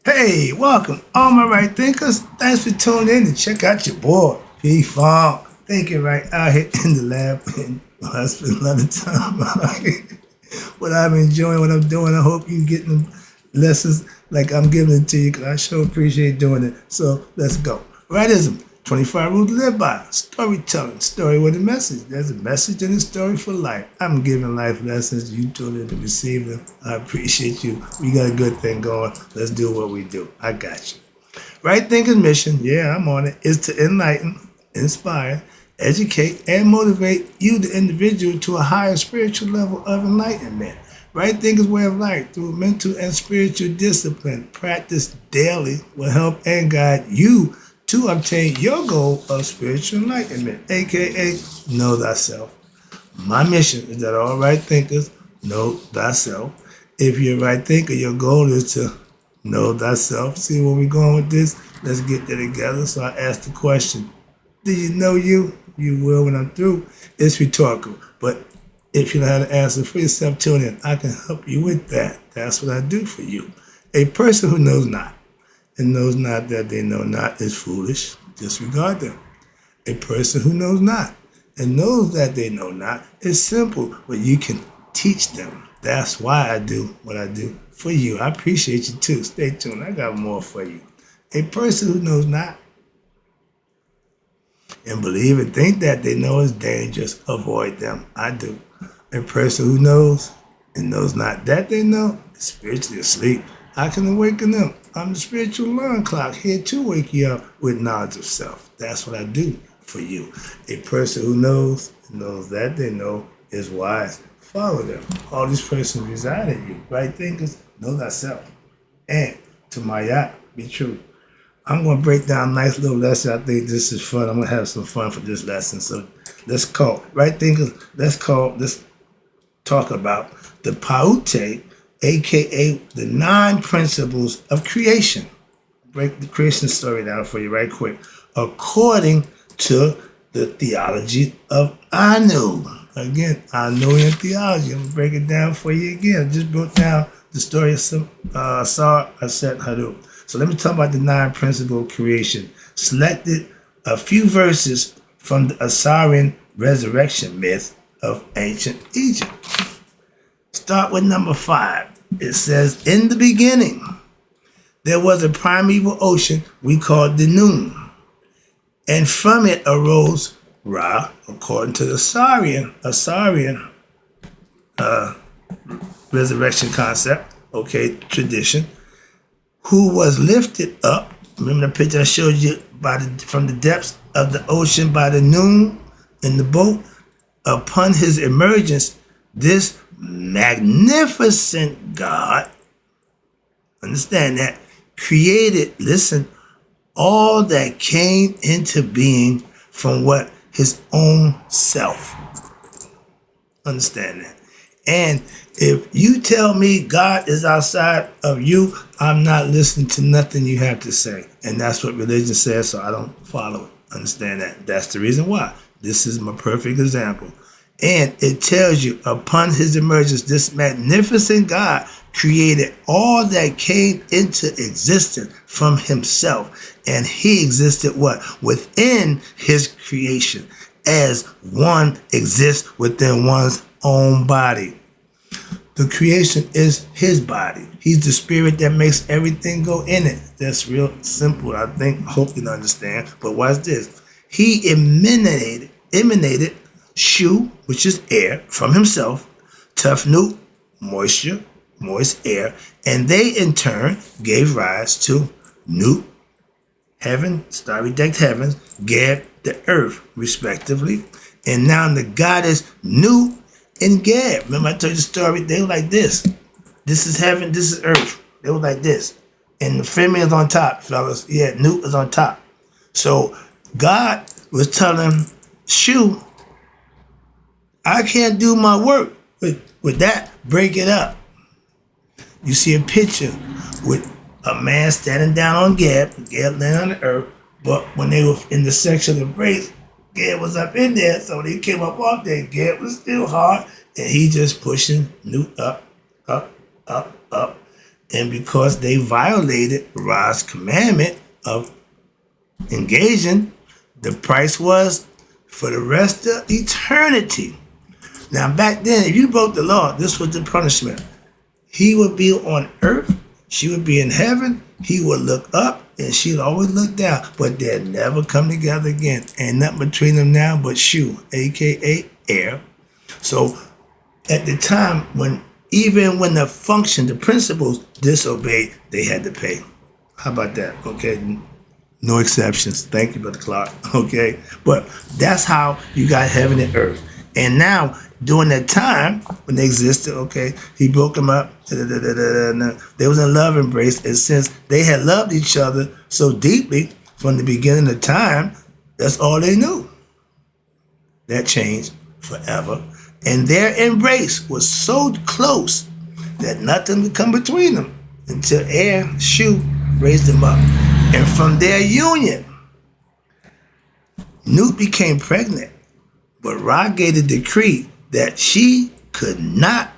Hey, welcome, all my right thinkers. Thanks for tuning in to check out your boy, P Funk. Thinking right out here in the lab, and I spend a lot of time out here. What I'm enjoying, what I'm doing. I hope you getting lessons like I'm giving it to you, because I sure appreciate doing it. So let's go. Rightism, 25 rules to live by. Storytelling, story with a message. There's a message and a story for life. I'm giving life lessons. You tune in to receive them. I appreciate you. We got a good thing going. Let's do what we do. I got you. Right thinking mission, yeah, I'm on it, is to enlighten, inspire, educate, and motivate you, the individual, to a higher spiritual level of enlightenment. Right thinking's way of life through mental and spiritual discipline, practice daily, will help and guide you to obtain your goal of spiritual enlightenment, aka know thyself. My mission is that all right thinkers know thyself. If you're a right thinker, your goal is to know thyself. See where we're going with this? Let's get there together. So I asked the question, do you know you? You will when I'm through. It's rhetorical. But if you know how to answer for yourself, tune in. I can help you with that. That's what I do for you. A person who knows not and knows not that they know not is foolish. Disregard them. A person who knows not and knows that they know not is simple, but you can teach them. That's why I do what I do for you. I appreciate you too. Stay tuned. I got more for you. A person who knows not and believe and think that they know is dangerous, avoid them. I do. A person who knows and knows not that they know is spiritually asleep. I can awaken them. I'm the spiritual alarm clock here to wake you up with knowledge of self. That's what I do for you. A person who knows and knows that they know is wise. Follow them. All these persons reside in you. Right thinkers, know thyself. And to my yacht, be true. I'm going to break down a nice little lesson. I think this is fun. I'm going to have some fun for this lesson. So let's talk about the Pauti, aka the 9 principles of creation. Break the creation story down for you right quick. According to the theology of Anu. Again, Anuian theology. I'm going to break it down for you again. I just broke down the story of Asar Aset Haru. So let me talk about the 9 principles of creation. Selected a few verses from the Assyrian resurrection myth of ancient Egypt. Start with number 5. It says, in the beginning, there was a primeval ocean we called the Noon, and from it arose Ra, according to the Assyrian resurrection concept, tradition, who was lifted up. Remember the picture I showed you from the depths of the ocean by the Noon in the boat? Upon his emergence, this magnificent God, understand that, created, listen, all that came into being from what? His own self. Understand that. And if you tell me God is outside of you, I'm not listening to nothing you have to say. And that's what religion says, so I don't follow it. Understand that. That's the reason why. This is my perfect example. And it tells you, upon his emergence, this magnificent God created all that came into existence from himself. And he existed what? Within his creation, as one exists within one's own body. The creation is his body. He's the spirit that makes everything go in it. That's real simple, I think. Hope you understand. But watch this. He emanated Shu, which is air, from himself, Tufnu, moisture, moist air, and they in turn gave rise to Nu, heaven, star-bedecked heavens, Geb, the earth, respectively. And now the goddess Nu and Geb. Remember I told you the story? They were like this. This is heaven, this is earth. They were like this. And the feminine is on top, fellas. Yeah, Nu is on top. So God was telling Shu, I can't do my work with that. Break it up. You see a picture with a man standing down on Geb laying on the earth, but when they were in the section of embrace, Geb was up in there, so when he came up off there, Geb was still hard, and he just pushing Newt up, up, up, up. And because they violated Ra's commandment of engaging, the price was for the rest of eternity. Now, back then, if you broke the law, this was the punishment. He would be on earth, she would be in heaven, he would look up, and she'd always look down, but they'd never come together again. Ain't nothing between them now but shoe, aka air. So at the time, even when the principles disobeyed, they had to pay. How about that? Okay, no exceptions. Thank you, Brother Clark. Okay, but that's how you got heaven and earth. And now, during that time when they existed, okay, he broke them up. They was in love embrace, and since they had loved each other so deeply from the beginning of time, that's all they knew. That changed forever. And their embrace was so close that nothing would come between them until air, shoe, raised them up. And from their union, Newt became pregnant. But Ra gave a decree that she could not,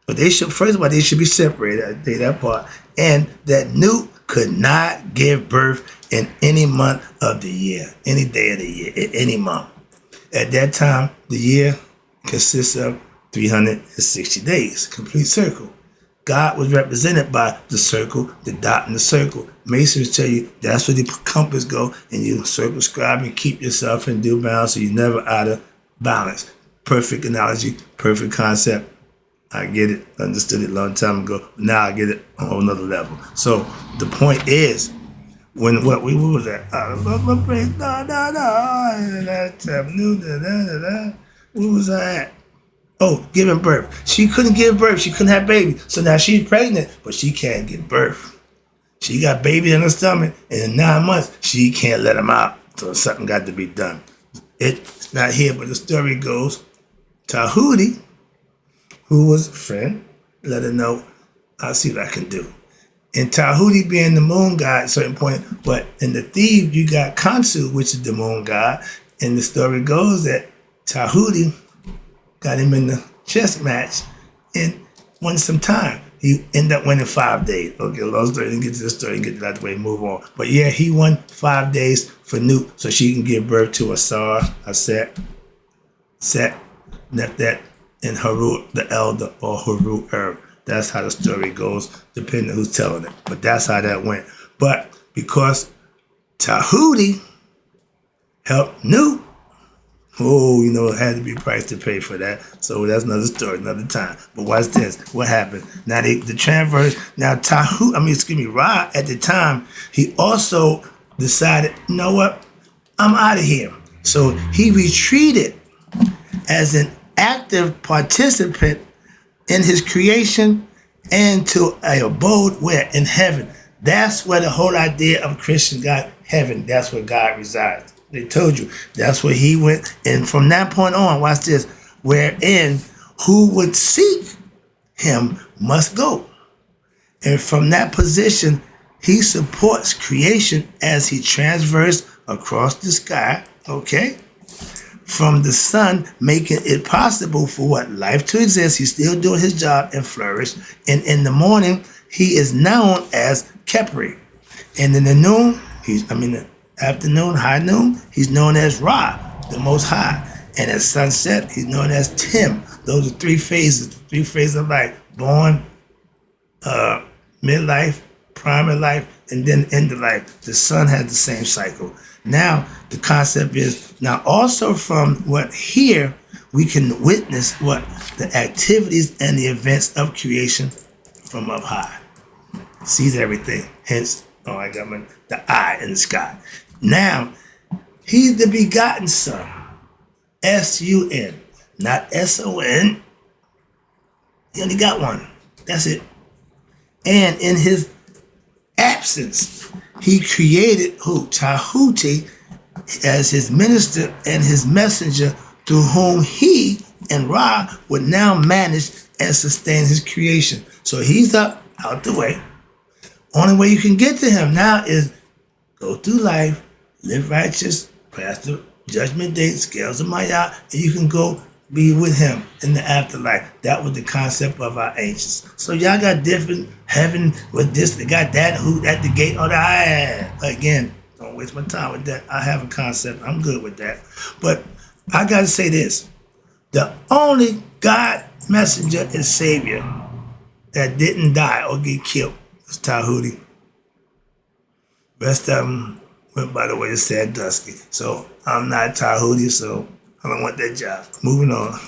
but first of all, they should be separated, I say that part, and that Newt could not give birth in any month of the year, any day of the year, any month. At that time, the year consists of 360 days, complete circle. God was represented by the circle, the dot, and the circle. Masons tell you that's where the compass go, and you circumscribe and keep yourself in due balance so you're never out of balance. Perfect analogy, perfect concept. I get it, understood it a long time ago. Now I get it on a whole nother level. So the point is, what was that? Where was I at? Oh, giving birth. She couldn't give birth. She couldn't have baby. So now she's pregnant, but she can't give birth. She got baby in her stomach, and in 9 months, she can't let him out. So something got to be done. It's not here, but the story goes, Tahuti, who was a friend, let her know, I'll see what I can do. And Tahuti being the moon god at a certain point, but in the Thebe, you got Khonsu, which is the moon god, and the story goes that Tahuti got him in the chess match and won some time. He ended up winning 5 days. Okay, long story, didn't get to the story, didn't get to that the way, move on. But yeah, he won 5 days for Newt so she can give birth to a Set, Nephet, and Haru the Elder, or Haru That's how the story goes, depending on who's telling it. But that's how that went. But because Tahuti helped Newt, it had to be a price to pay for that. So that's another story, another time. But watch this. What happened? Now the transverse. Now Ra at the time, he also decided, you know what? I'm out of here. So he retreated as an active participant in his creation and to an abode where? In heaven. That's where the whole idea of Christian God, heaven, that's where God resides. They told you that's where he went. And from that point on, watch this, wherein who would seek him must go. And from that position, he supports creation as he transverses across the sky, okay? From the sun, making it possible for what? Life to exist. He's still doing his job and flourish. And in the morning, he is known as Khepri. And in the noon, afternoon, high noon, he's known as Ra, the Most High. And at sunset, he's known as Tim. Those are 3 phases of life. Born, midlife, prime of life, and then end of life. The sun has the same cycle. Now, the concept is, now also from what here, we can witness what? The activities and the events of creation from up high. Sees everything. Hence, I got the eye in the sky. Now, he's the begotten son. S-U-N, not S-O-N. He only got one. That's it. And in his absence, he created who? Tahuti as his minister and his messenger, through whom he and Ra would now manage and sustain his creation. So he's up, out the way. Only way you can get to him now is go through life, live righteous, pass the judgment day, scales of Maya, and you can go be with him in the afterlife. That was the concept of our ancients. So y'all got different heaven with this, they got that, who at the gate, or again, don't waste my time with that. I have a concept, I'm good with that. But I gotta say this, the only God messenger and savior that didn't die or get killed was Tahuti. Rest of them went by the way of Sandusky. So I'm not Tahuti, so I don't want that job. Moving on.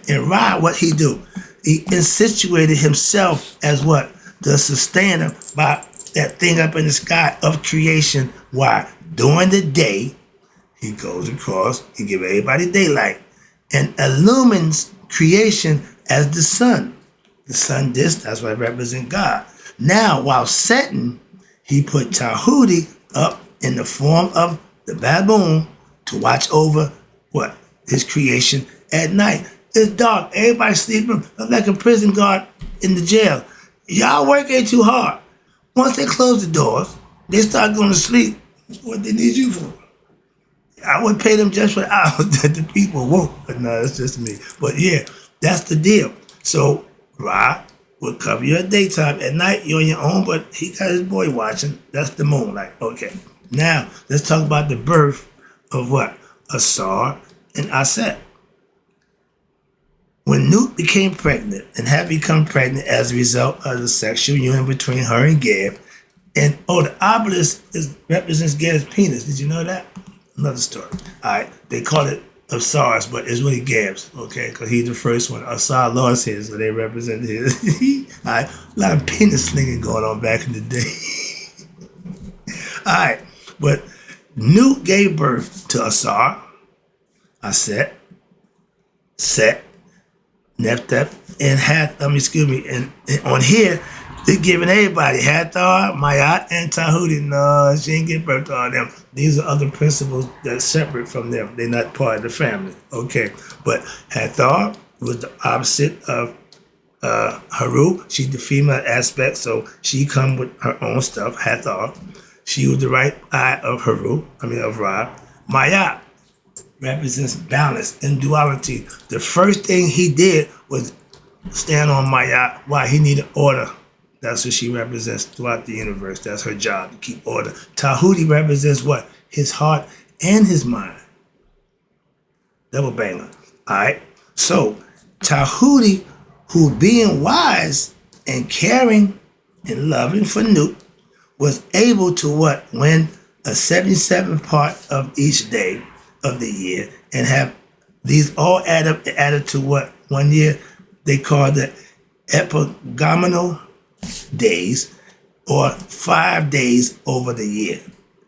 And Ra, what he do? He insinuated himself as what? The sustainer by that thing up in the sky of creation. Why? During the day, he goes across, he give everybody daylight, and illumines creation as the sun. The sun, that's what represents God. Now, while setting, he put Tahuti up in the form of the baboon to watch over what? His creation at night. It's dark. Everybody sleeping. I'm like a prison guard in the jail. Y'all work ain't too hard. Once they close the doors, they start going to sleep. What they need you for? I would pay them just for the hours that the people woke. But no, it's just me. But yeah, that's the deal. So Ra will cover you at daytime. At night, you're on your own, but he got his boy watching. That's the moonlight. Okay. Now, let's talk about the birth of what? Asar and Aset. When Nut became pregnant and had become pregnant as a result of the sexual union between her and Geb, and the obelisk represents Geb's penis. Did you know that? Another story. All right, they call it Asar's, but it's really Geb's, okay? Because he's the first one. Asar lost his, so they represent his. All right, a lot of penis slinging going on back in the day. All right, but Nut gave birth to Asar, Aset, Set, Nephthep, and and on here, they're giving everybody Hathor, Mayat, and Tahuti. No, she ain't give birth to all them. These are other principles that's separate from them. They're not part of the family. Okay, but Hathor was the opposite of Haru. She's the female aspect, so she come with her own stuff, Hathor. She was the right eye of of Ra. Mayat represents balance and duality. The first thing he did was stand on Mayat. Why? He needed order. That's what she represents throughout the universe. That's her job, to keep order. Tahuti represents what? His heart and his mind. Double banger. All right? So, Tahuti, who being wise and caring and loving for Nut, was able to what? Win a 77th part of each day of the year and have these all added to what? 1 year they call the epigominal days, or 5 days over the year.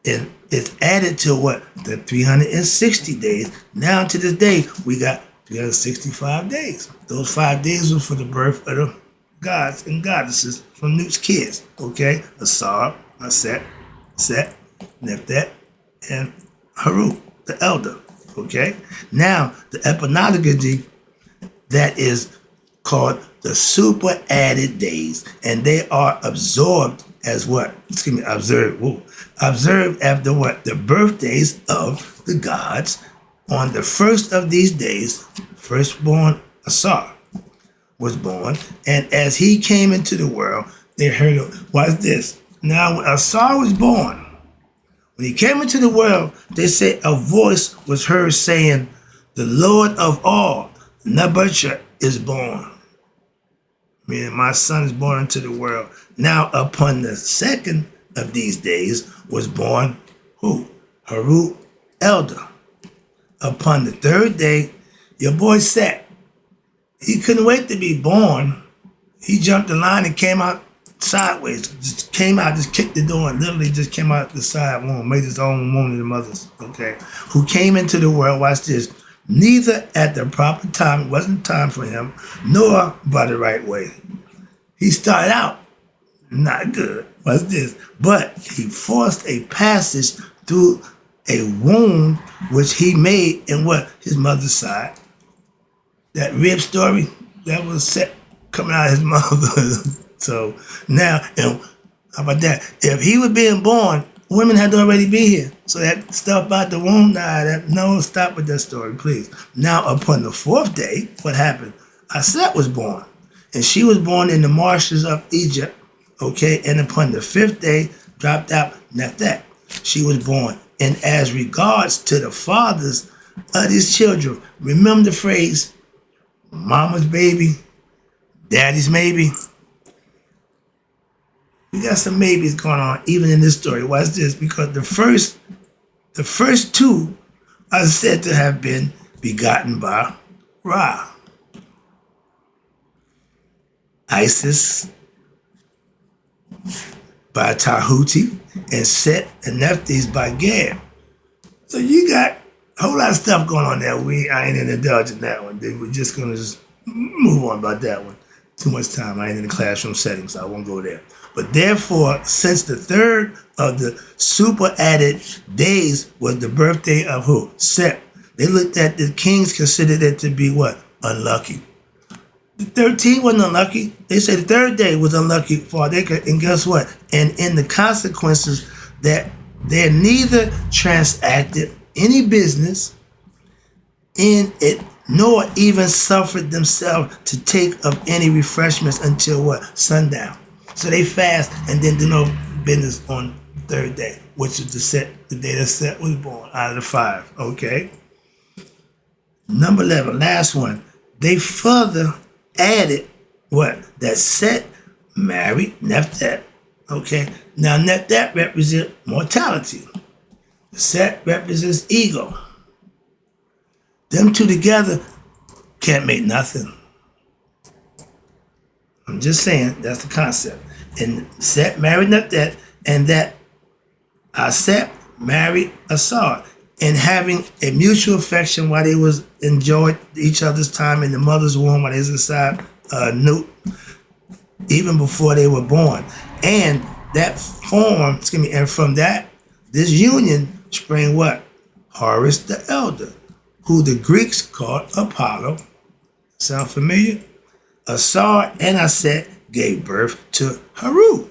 And it's added to what? The 360 days. Now to this day, we got 365 days. Those 5 days were for the birth of the gods and goddesses from Nut's kids. Okay? Asar, Aset, Set, Nephthep, and Haru, the elder. Okay? Now, the epigonology that is called the super added days, and they are absorbed as what? Observed. Whoa. Observed after what? The birthdays of the gods. On the first of these days, firstborn Asar was born, and as he came into the world, they heard of, what's this? Now, when Asar was born, when he came into the world, they say a voice was heard saying, "The Lord of all, Nebuchadnezzar, is born." Meaning, my son is born into the world. Now, upon the second of these days was born who? Haru, elder. Upon the third day, your boy Set. He couldn't wait to be born. He jumped the line and came out sideways. Just came out, just kicked the door and literally just came out the side womb, made his own womb in the mother's, okay? Who came into the world, watch this, neither at the proper time, it wasn't time for him, nor by the right way. He started out not good, watch this, but he forced a passage through a wound which he made in what? His mother's side. That rib story, that was Set coming out of his mother. So now, and how about that? If he was being born women had to already be here. So that stuff about the womb, no, stop with that story, please. Now, upon the fourth day, what happened? Aset was born, and she was born in the marshes of Egypt, okay? And upon the fifth day, dropped out Nephet. She was born. And as regards to the fathers of these children, remember the phrase, mama's baby, daddy's maybe. We got some maybes going on even in this story. Watch this, because the first two are said to have been begotten by Ra. Isis by Tahuti, and Set and Nephthys by Gad. So you got a whole lot of stuff going on there. I ain't gonna indulge in that one. We're just gonna move on about that one. Too much time. I ain't in the classroom setting, so I won't go there. But therefore, since the third of the super added days was the birthday of who? Set. They looked at the kings, considered it to be what? Unlucky. The 13 wasn't unlucky. They said the third day was unlucky for they could, and guess what? And in the consequences that they neither transacted any business in it, nor even suffered themselves to take of any refreshments until what? Sundown. So they fast and then do no business on the third day, which is the day that Set was born out of the 5. Okay. Number 11, last one. They further added what? That Set married Nephet. Okay. Now Nephet represents mortality. Set represents ego. Them two together can't make nothing. I'm just saying, that's the concept. And Set married Nephet, and that Set married Asar. And having a mutual affection while they was enjoyed each other's time in the mother's womb while they was inside Nut, even before they were born. And that form, and from that, this union sprang what? Horus the Elder, who the Greeks called Apollo. Sound familiar? Asar and Aset gave birth to Haru.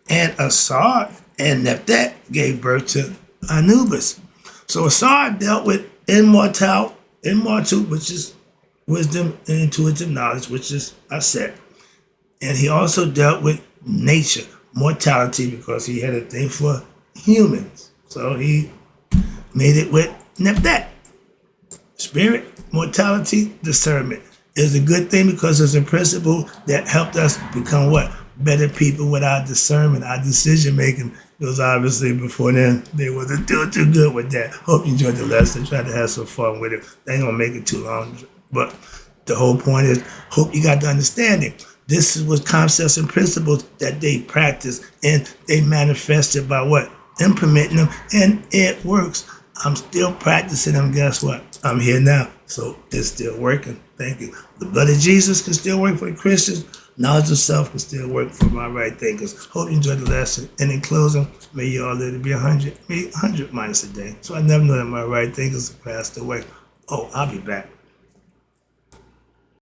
And Asar and Nephet gave birth to Anubis. So Asar dealt with immortal, which is wisdom and intuitive knowledge, which is Aset. And he also dealt with nature, mortality, because he had a thing for humans. So he made it with Nephet. Spirit, mortality, discernment is a good thing because it's a principle that helped us become what? Better people with our discernment, our decision making. Because obviously before then, they wasn't doing too good with that. Hope you enjoyed the lesson. Try to have some fun with it. They ain't gonna make it too long. But the whole point is, hope you got the understanding. This was concepts and principles that they practiced and they manifested by what? Implementing them, and it works. I'm still practicing them. Guess what? I'm here now, so it's still working. Thank you. The blood of Jesus can still work for the Christians. Knowledge of self can still work for my right thinkers. Hope you enjoyed the lesson. And in closing, may you all live to be 100, maybe 100 minus a day. So I never know that my right thinkers passed away. Oh, I'll be back.